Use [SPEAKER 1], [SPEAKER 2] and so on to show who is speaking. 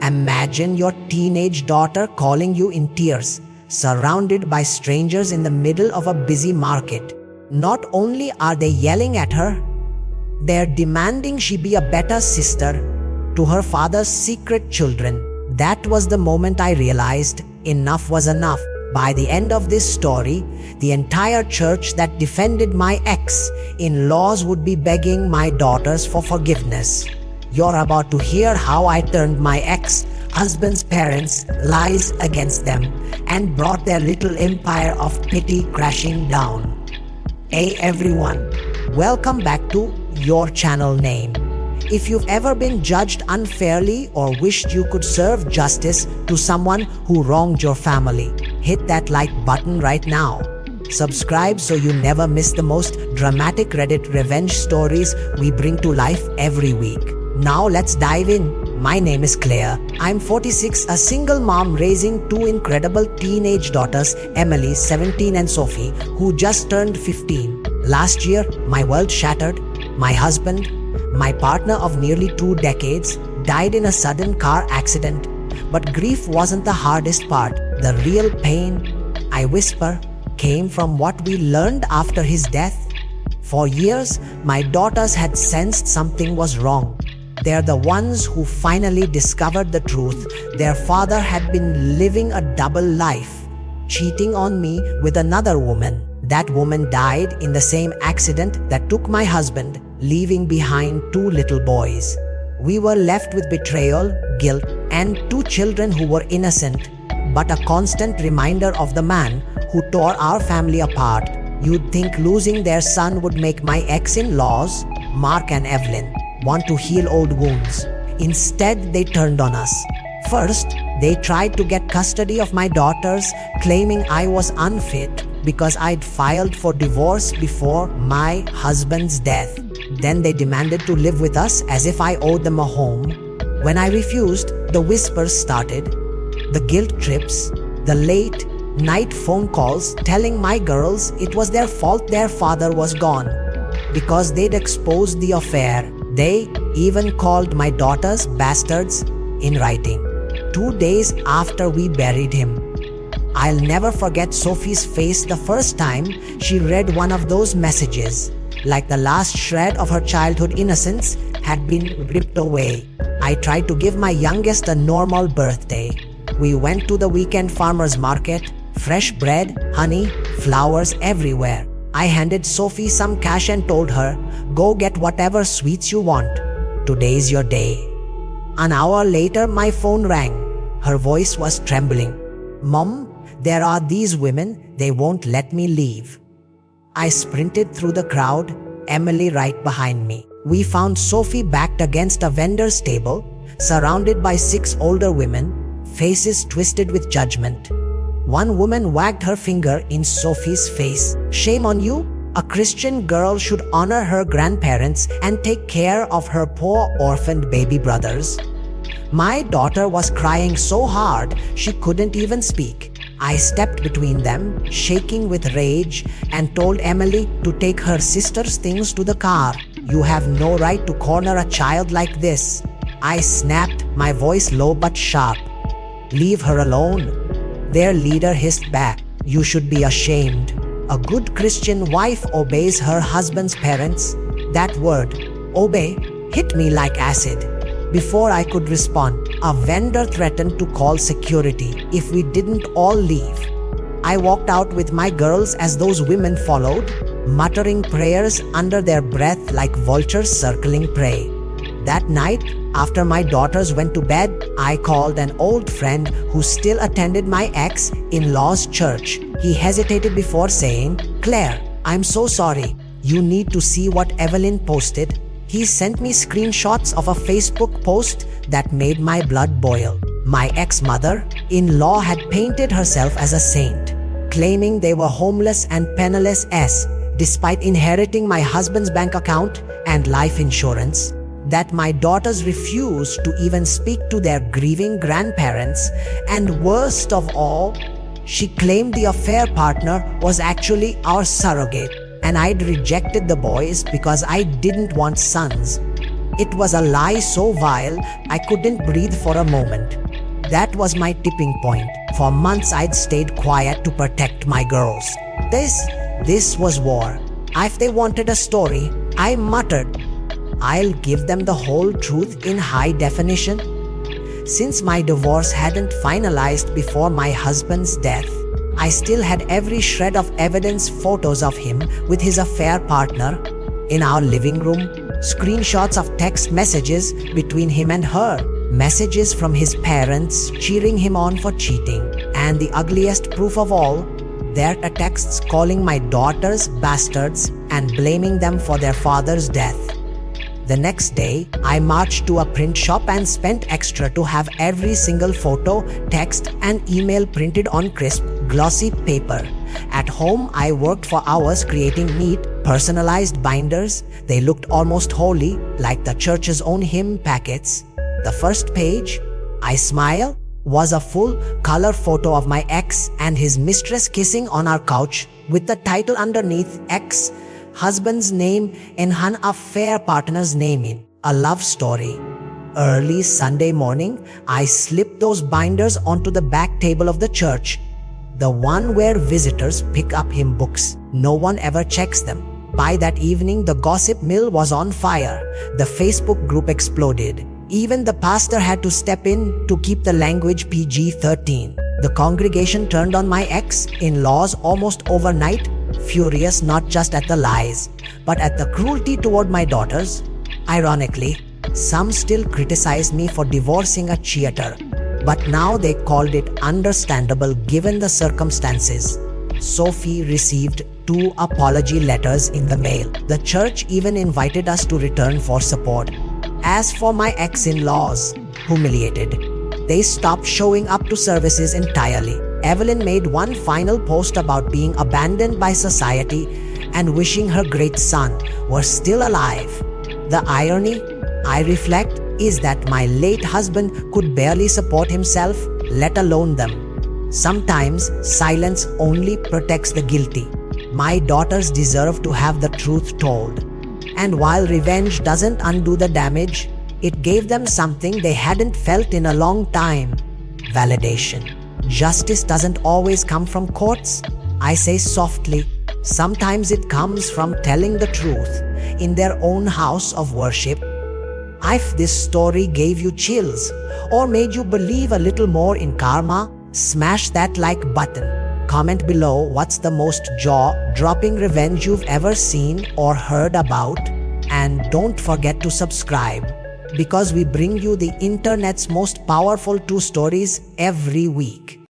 [SPEAKER 1] Imagine your teenage daughter calling you in tears, surrounded by strangers in the middle of a busy market. Not only are they yelling at her, they're demanding she be a better sister to her father's secret children. That was the moment I realized enough was enough. By the end of this story, the entire church that defended my ex-in-laws would be begging my daughters for forgiveness. You're about to hear how I turned my ex-husband's parents' lies against them and brought their little empire of pity crashing down. Hey everyone, welcome back to your channel name. If you've ever been judged unfairly or wished you could serve justice to someone who wronged your family, hit that like button right now. Subscribe so you never miss the most dramatic Reddit revenge stories we bring to life every week. Now let's dive in. My name is Claire. I'm 46, a single mom raising two incredible teenage daughters, Emily, 17, and Sophie, who just turned 15. Last year, my world shattered. My husband, my partner of nearly 2 decades, died in a sudden car accident. But grief wasn't the hardest part. The real pain, I whisper, came from what we learned after his death. For years, my daughters had sensed something was wrong. They're the ones who finally discovered the truth. Their father had been living a double life, cheating on me with another woman. That woman died in the same accident that took my husband, leaving behind 2 little boys. We were left with betrayal, guilt, and 2 children who were innocent, but a constant reminder of the man who tore our family apart. You'd think losing their son would make my ex-in-laws, Mark and Evelyn, want to heal old wounds. Instead, they turned on us. First, they tried to get custody of my daughters, claiming I was unfit because I'd filed for divorce before my husband's death. Then they demanded to live with us as if I owed them a home. When I refused, the whispers started. The guilt trips, the late night phone calls telling my girls it was their fault their father was gone because they'd exposed the affair. They even called my daughters bastards in writing. 2 days after we buried him, I'll never forget Sophie's face the first time she read one of those messages. Like the last shred of her childhood innocence had been ripped away. I tried to give my youngest a normal birthday. We went to the weekend farmer's market, fresh bread, honey, flowers everywhere. I handed Sophie some cash and told her, go get whatever sweets you want. Today's your day. An hour later, my phone rang. Her voice was trembling. Mom, there are these women, they won't let me leave. I sprinted through the crowd, Emily right behind me. We found Sophie backed against a vendor's table, surrounded by 6 older women, faces twisted with judgment. One woman wagged her finger in Sophie's face. Shame on you? A Christian girl should honor her grandparents and take care of her poor orphaned baby brothers. My daughter was crying so hard she couldn't even speak. I stepped between them, shaking with rage, and told Emily to take her sister's things to the car. You have no right to corner a child like this. I snapped, my voice low but sharp. Leave her alone. Their leader hissed back. You should be ashamed. A good Christian wife obeys her husband's parents. That word, obey, hit me like acid. Before I could respond, a vendor threatened to call security if we didn't all leave. I walked out with my girls as those women followed, muttering prayers under their breath like vultures circling prey. That night, after my daughters went to bed, I called an old friend who still attended my ex-in-law's church. He hesitated before saying, Claire, I'm so sorry. You need to see what Evelyn posted. He sent me screenshots of a Facebook post that made my blood boil. My ex-mother-in-law had painted herself as a saint, claiming they were homeless and penniless despite inheriting my husband's bank account and life insurance. That my daughters refused to even speak to their grieving grandparents, and worst of all, she claimed the affair partner was actually our surrogate, and I'd rejected the boys because I didn't want sons. It was a lie so vile, I couldn't breathe for a moment. That was my tipping point. For months I'd stayed quiet to protect my girls. This was war. If they wanted a story, I muttered, I'll give them the whole truth in high definition. Since my divorce hadn't finalized before my husband's death, I still had every shred of evidence, photos of him with his affair partner in our living room, screenshots of text messages between him and her, messages from his parents cheering him on for cheating, and the ugliest proof of all, their texts calling my daughters bastards and blaming them for their father's death. The next day, I marched to a print shop and spent extra to have every single photo, text, and email printed on crisp, glossy paper. At home, I worked for hours creating neat, personalized binders. They looked almost holy, like the church's own hymn packets. The first page, I smile, was a full color photo of my ex and his mistress kissing on our couch with the title underneath, ex-husband's name and an affair partner's name in a love story. Early Sunday morning, I slipped those binders onto the back table of the church, the one where visitors pick up hymn books. No one ever checks them. By that evening, the gossip mill was on fire. The Facebook group exploded. Even the pastor had to step in to keep the language PG-13. The congregation turned on my ex-in-laws almost overnight, furious not just at the lies, but at the cruelty toward my daughters. Ironically, some still criticized me for divorcing a cheater, but now they called it understandable given the circumstances. Sophie received 2 apology letters in the mail. The church even invited us to return for support. As for my ex-in-laws, humiliated, they stopped showing up to services entirely. Evelyn made one final post about being abandoned by society and wishing her great son were still alive. The irony, I reflect, is that my late husband could barely support himself, let alone them. Sometimes silence only protects the guilty. My daughters deserve to have the truth told. And while revenge doesn't undo the damage, it gave them something they hadn't felt in a long time: validation. Justice doesn't always come from courts, I say softly. Sometimes it comes from telling the truth in their own house of worship. If this story gave you chills or made you believe a little more in karma, smash that like button. Comment below what's the most jaw-dropping revenge you've ever seen or heard about. And don't forget to subscribe, because we bring you the internet's most powerful 2 stories every week.